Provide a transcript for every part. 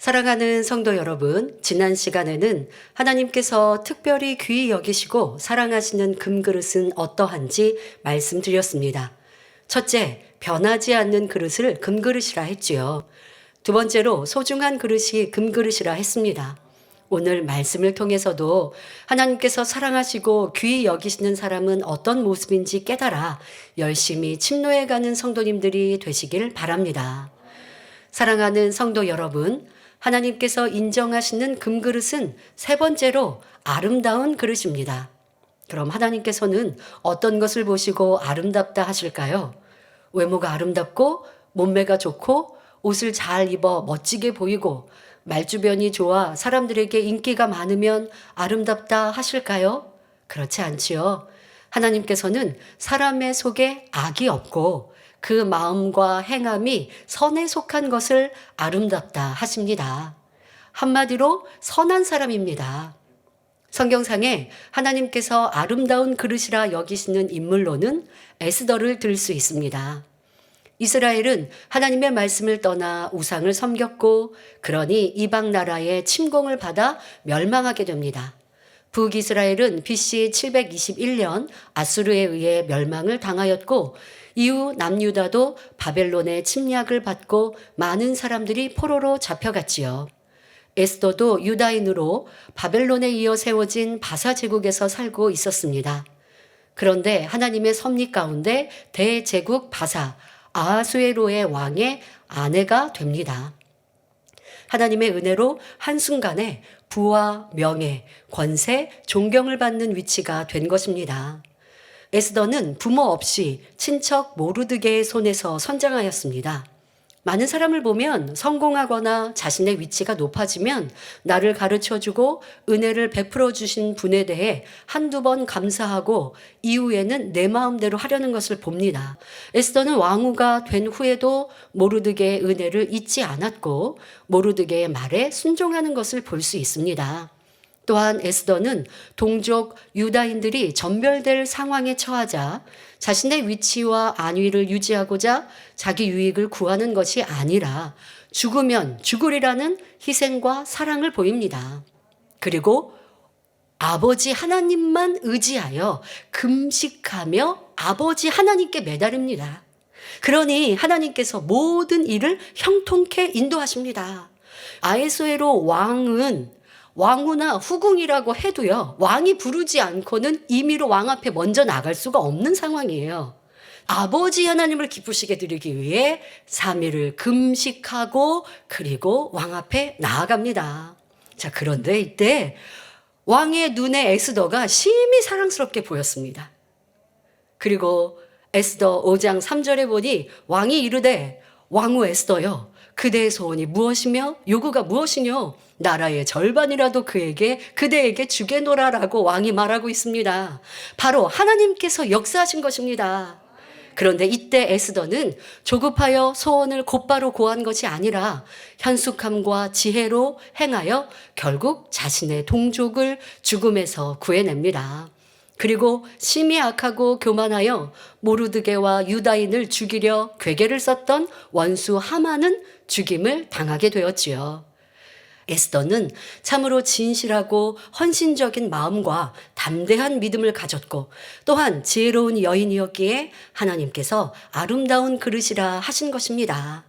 사랑하는 성도 여러분, 지난 시간에는 하나님께서 특별히 귀히 여기시고 사랑하시는 금그릇은 어떠한지 말씀드렸습니다. 첫째, 변하지 않는 그릇을 금그릇이라 했지요. 두 번째로 소중한 그릇이 금그릇이라 했습니다. 오늘 말씀을 통해서도 하나님께서 사랑하시고 귀히 여기시는 사람은 어떤 모습인지 깨달아 열심히 침노해가는 성도님들이 되시길 바랍니다. 사랑하는 성도 여러분, 하나님께서 인정하시는 금그릇은 세 번째로 아름다운 그릇입니다. 그럼 하나님께서는 어떤 것을 보시고 아름답다 하실까요? 외모가 아름답고 몸매가 좋고 옷을 잘 입어 멋지게 보이고 말주변이 좋아 사람들에게 인기가 많으면 아름답다 하실까요? 그렇지 않지요. 하나님께서는 사람의 속에 악이 없고 그 마음과 행함이 선에 속한 것을 아름답다 하십니다. 한마디로 선한 사람입니다. 성경상에 하나님께서 아름다운 그릇이라 여기시는 인물로는 에스더를 들 수 있습니다. 이스라엘은 하나님의 말씀을 떠나 우상을 섬겼고 그러니 이방 나라의 침공을 받아 멸망하게 됩니다. 북이스라엘은 BC 721년 아수르에 의해 멸망을 당하였고 이후 남유다도 바벨론의 침략을 받고 많은 사람들이 포로로 잡혀갔지요. 에스더도 유다인으로 바벨론에 이어 세워진 바사 제국에서 살고 있었습니다. 그런데 하나님의 섭리 가운데 대제국 바사 아하수에로의 왕의 아내가 됩니다. 하나님의 은혜로 한순간에 부와 명예, 권세, 존경을 받는 위치가 된 것입니다. 에스더는 부모 없이 친척 모르드게의 손에서 선장하였습니다. 많은 사람을 보면 성공하거나 자신의 위치가 높아지면 나를 가르쳐주고 은혜를 베풀어 주신 분에 대해 한두 번 감사하고 이후에는 내 마음대로 하려는 것을 봅니다. 에스더는 왕후가 된 후에도 모르드게의 은혜를 잊지 않았고 모르드게의 말에 순종하는 것을 볼 수 있습니다. 또한 에스더는 동족 유다인들이 전멸될 상황에 처하자 자신의 위치와 안위를 유지하고자 자기 유익을 구하는 것이 아니라 죽으면 죽으리라는 희생과 사랑을 보입니다. 그리고 아버지 하나님만 의지하여 금식하며 아버지 하나님께 매달립니다. 그러니 하나님께서 모든 일을 형통케 인도하십니다. 아하수에로 왕은 왕후나 후궁이라고 해도요, 왕이 부르지 않고는 임의로 왕 앞에 먼저 나갈 수가 없는 상황이에요. 아버지 하나님을 기쁘시게 드리기 위해 3일을 금식하고 그리고 왕 앞에 나아갑니다. 자, 그런데 이때 왕의 눈에 에스더가 심히 사랑스럽게 보였습니다. 그리고 에스더 5장 3절에 보니 왕이 이르되 왕후 에스더여 그대의 소원이 무엇이며 요구가 무엇이뇨? 나라의 절반이라도 그대에게 주게노라라고 왕이 말하고 있습니다. 바로 하나님께서 역사하신 것입니다. 그런데 이때 에스더는 조급하여 소원을 곧바로 고한 것이 아니라 현숙함과 지혜로 행하여 결국 자신의 동족을 죽음에서 구해냅니다. 그리고 심히 악하고 교만하여 모르드게와 유다인을 죽이려 괴계를 썼던 원수 하만은 죽임을 당하게 되었지요. 에스더는 참으로 진실하고 헌신적인 마음과 담대한 믿음을 가졌고 또한 지혜로운 여인이었기에 하나님께서 아름다운 그릇이라 하신 것입니다.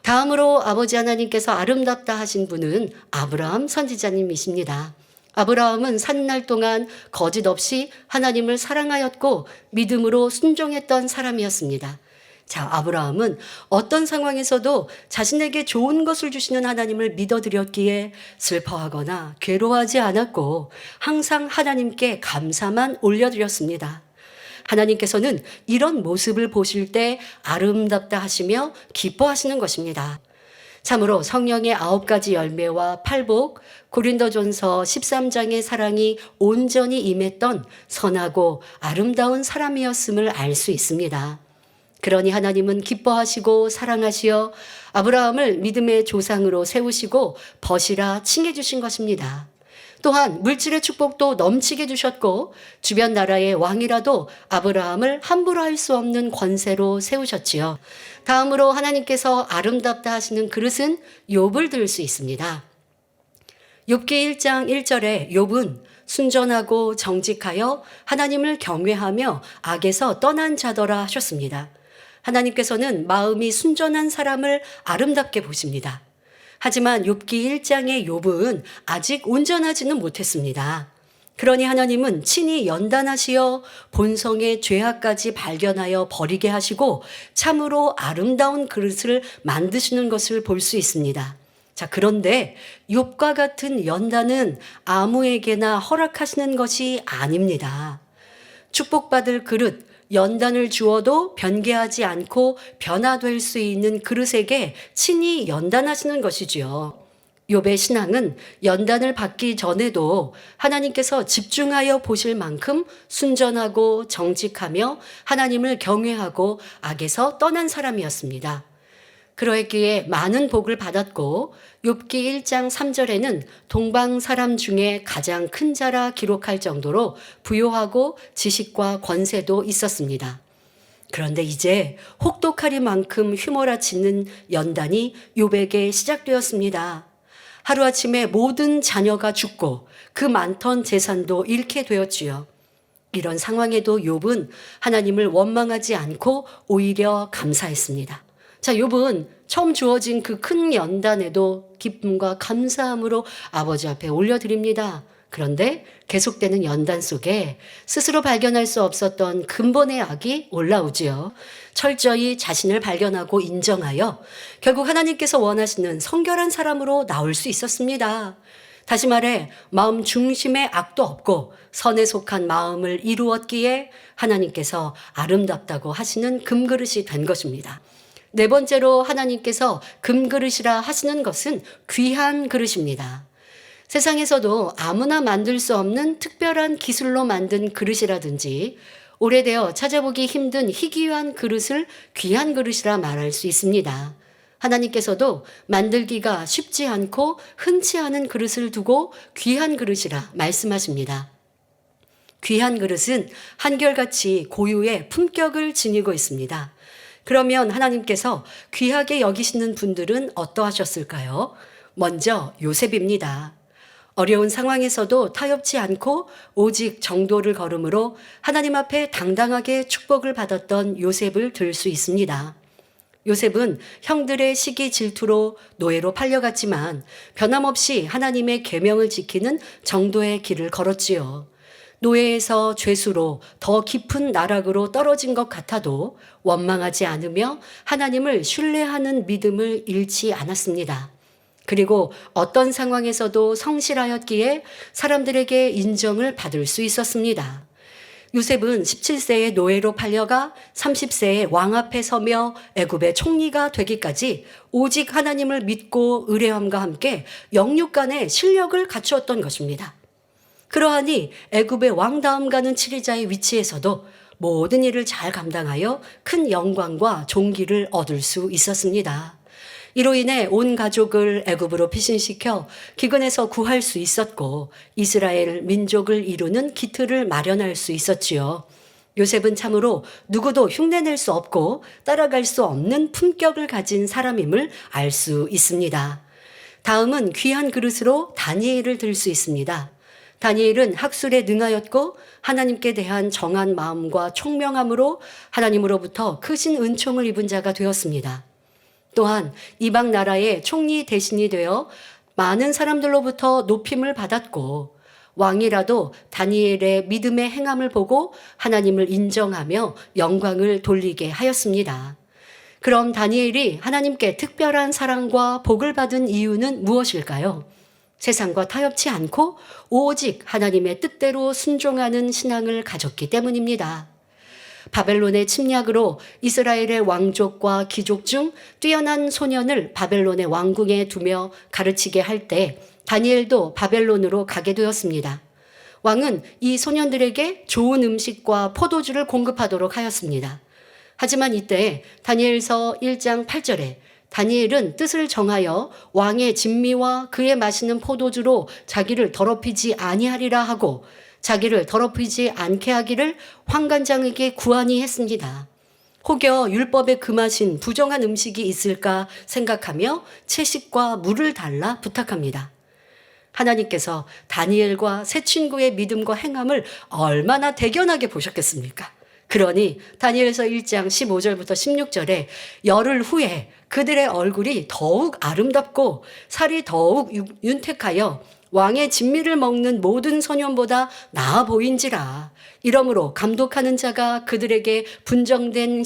다음으로 아버지 하나님께서 아름답다 하신 분은 아브라함 선지자님이십니다. 아브라함은 산날 동안 거짓 없이 하나님을 사랑하였고 믿음으로 순종했던 사람이었습니다. 자, 아브라함은 어떤 상황에서도 자신에게 좋은 것을 주시는 하나님을 믿어드렸기에 슬퍼하거나 괴로워하지 않았고 항상 하나님께 감사만 올려드렸습니다. 하나님께서는 이런 모습을 보실 때 아름답다 하시며 기뻐하시는 것입니다. 참으로 성령의 9가지 열매와 팔복, 고린도전서 13장의 사랑이 온전히 임했던 선하고 아름다운 사람이었음을 알 수 있습니다. 그러니 하나님은 기뻐하시고 사랑하시어 아브라함을 믿음의 조상으로 세우시고 벗이라 칭해 주신 것입니다. 또한 물질의 축복도 넘치게 주셨고 주변 나라의 왕이라도 아브라함을 함부로 할 수 없는 권세로 세우셨지요. 다음으로 하나님께서 아름답다 하시는 그릇은 욥을 들 수 있습니다. 욥기 1장 1절에 욥은 순전하고 정직하여 하나님을 경외하며 악에서 떠난 자더라 하셨습니다. 하나님께서는 마음이 순전한 사람을 아름답게 보십니다. 하지만 욥기 1장의 욥은 아직 온전하지는 못했습니다. 그러니 하나님은 친히 연단하시어 본성의 죄악까지 발견하여 버리게 하시고 참으로 아름다운 그릇을 만드시는 것을 볼 수 있습니다. 자, 그런데 욥과 같은 연단은 아무에게나 허락하시는 것이 아닙니다. 축복받을 그릇, 연단을 주어도 변개하지 않고 변화될 수 있는 그릇에게 친히 연단하시는 것이지요. 욥의 신앙은 연단을 받기 전에도 하나님께서 집중하여 보실 만큼 순전하고 정직하며 하나님을 경외하고 악에서 떠난 사람이었습니다. 그러했기에 많은 복을 받았고 욥기 1장 3절에는 동방 사람 중에 가장 큰 자라 기록할 정도로 부요하고 지식과 권세도 있었습니다. 그런데 이제 혹독하리만큼 휘몰아치는 연단이 욥에게 시작되었습니다. 하루아침에 모든 자녀가 죽고 그 많던 재산도 잃게 되었지요. 이런 상황에도 욥은 하나님을 원망하지 않고 오히려 감사했습니다. 자, 욥은 처음 주어진 그 큰 연단에도 기쁨과 감사함으로 아버지 앞에 올려드립니다. 그런데 계속되는 연단 속에 스스로 발견할 수 없었던 근본의 악이 올라오지요. 철저히 자신을 발견하고 인정하여 결국 하나님께서 원하시는 성결한 사람으로 나올 수 있었습니다. 다시 말해 마음 중심에 악도 없고 선에 속한 마음을 이루었기에 하나님께서 아름답다고 하시는 금그릇이 된 것입니다. 네 번째로 하나님께서 금그릇이라 하시는 것은 귀한 그릇입니다. 세상에서도 아무나 만들 수 없는 특별한 기술로 만든 그릇이라든지 오래되어 찾아보기 힘든 희귀한 그릇을 귀한 그릇이라 말할 수 있습니다. 하나님께서도 만들기가 쉽지 않고 흔치 않은 그릇을 두고 귀한 그릇이라 말씀하십니다. 귀한 그릇은 한결같이 고유의 품격을 지니고 있습니다. 그러면 하나님께서 귀하게 여기시는 분들은 어떠하셨을까요? 먼저 요셉입니다. 어려운 상황에서도 타협치 않고 오직 정도를 걸음으로 하나님 앞에 당당하게 축복을 받았던 요셉을 들 수 있습니다. 요셉은 형들의 시기 질투로 노예로 팔려갔지만 변함없이 하나님의 계명을 지키는 정도의 길을 걸었지요. 노예에서 죄수로 더 깊은 나락으로 떨어진 것 같아도 원망하지 않으며 하나님을 신뢰하는 믿음을 잃지 않았습니다. 그리고 어떤 상황에서도 성실하였기에 사람들에게 인정을 받을 수 있었습니다. 요셉은 17세에 노예로 팔려가 30세에 왕 앞에 서며 애굽의 총리가 되기까지 오직 하나님을 믿고 의뢰함과 함께 영육간의 실력을 갖추었던 것입니다. 그러하니 애굽의 왕 다음 가는 치리자의 위치에서도 모든 일을 잘 감당하여 큰 영광과 존귀를 얻을 수 있었습니다. 이로 인해 온 가족을 애굽으로 피신시켜 기근에서 구할 수 있었고 이스라엘 민족을 이루는 기틀을 마련할 수 있었지요. 요셉은 참으로 누구도 흉내낼 수 없고 따라갈 수 없는 품격을 가진 사람임을 알 수 있습니다. 다음은 귀한 그릇으로 다니엘을 들 수 있습니다. 다니엘은 학술에 능하였고 하나님께 대한 정한 마음과 총명함으로 하나님으로부터 크신 은총을 입은 자가 되었습니다. 또한 이방 나라의 총리 대신이 되어 많은 사람들로부터 높임을 받았고 왕이라도 다니엘의 믿음의 행함을 보고 하나님을 인정하며 영광을 돌리게 하였습니다. 그럼 다니엘이 하나님께 특별한 사랑과 복을 받은 이유는 무엇일까요? 세상과 타협치 않고 오직 하나님의 뜻대로 순종하는 신앙을 가졌기 때문입니다. 바벨론의 침략으로 이스라엘의 왕족과 귀족 중 뛰어난 소년을 바벨론의 왕궁에 두며 가르치게 할 때 다니엘도 바벨론으로 가게 되었습니다. 왕은 이 소년들에게 좋은 음식과 포도주를 공급하도록 하였습니다. 하지만 이때 다니엘서 1장 8절에 다니엘은 뜻을 정하여 왕의 진미와 그의 마시는 포도주로 자기를 더럽히지 아니하리라 하고 자기를 더럽히지 않게 하기를 환관장에게 구하니 했습니다. 혹여 율법에 금하신 부정한 음식이 있을까 생각하며 채식과 물을 달라 부탁합니다. 하나님께서 다니엘과 새 친구의 믿음과 행함을 얼마나 대견하게 보셨겠습니까? 그러니 다니엘서 1장 15절부터 16절에 열흘 후에 그들의 얼굴이 더욱 아름답고 살이 더욱 윤택하여 왕의 진미를 먹는 모든 소년보다 나아 보인지라. 이러므로 감독하는 자가 그들에게 분정된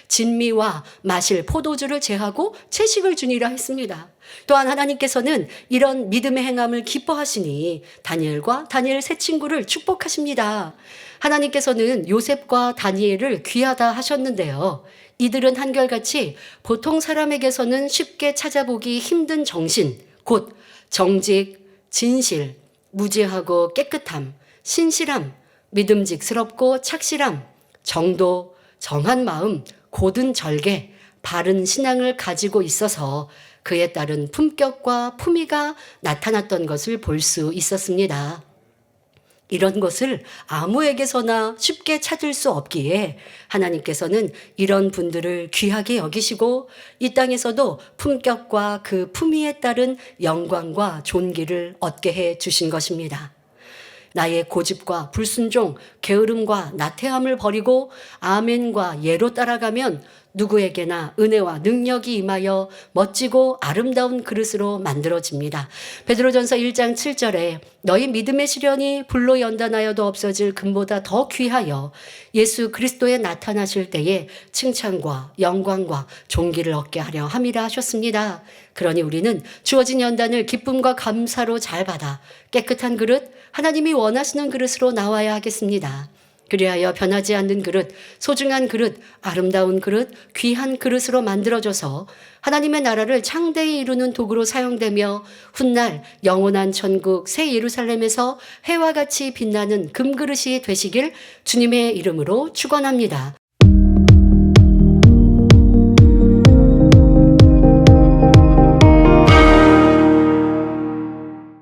진미와 마실 포도주를 제하고 채식을 주니라 했습니다. 또한 하나님께서는 이런 믿음의 행함을 기뻐하시니 다니엘과 다니엘 세 친구를 축복하십니다. 하나님께서는 요셉과 다니엘을 귀하다 하셨는데요. 이들은 한결같이 보통 사람에게서는 쉽게 찾아보기 힘든 정신, 곧 정직, 진실, 무죄하고 깨끗함, 신실함, 믿음직스럽고 착실함, 정도, 정한 마음, 고든 절개, 바른 신앙을 가지고 있어서 그에 따른 품격과 품위가 나타났던 것을 볼 수 있었습니다. 이런 것을 아무에게서나 쉽게 찾을 수 없기에 하나님께서는 이런 분들을 귀하게 여기시고 이 땅에서도 품격과 그 품위에 따른 영광과 존귀를 얻게 해 주신 것입니다. 나의 고집과 불순종, 게으름과 나태함을 버리고 아멘과 예로 따라가면 누구에게나 은혜와 능력이 임하여 멋지고 아름다운 그릇으로 만들어집니다. 베드로전서 1장 7절에 너희 믿음의 시련이 불로 연단하여도 없어질 금보다 더 귀하여 예수 그리스도에 나타나실 때에 칭찬과 영광과 존귀를 얻게 하려 함이라 하셨습니다. 그러니 우리는 주어진 연단을 기쁨과 감사로 잘 받아 깨끗한 그릇, 하나님이 원하시는 그릇으로 나와야 하겠습니다. 그리하여 변하지 않는 그릇, 소중한 그릇, 아름다운 그릇, 귀한 그릇으로 만들어져서 하나님의 나라를 창대히 이루는 도구로 사용되며 훗날 영원한 천국 새 예루살렘에서 해와 같이 빛나는 금그릇이 되시길 주님의 이름으로 축원합니다.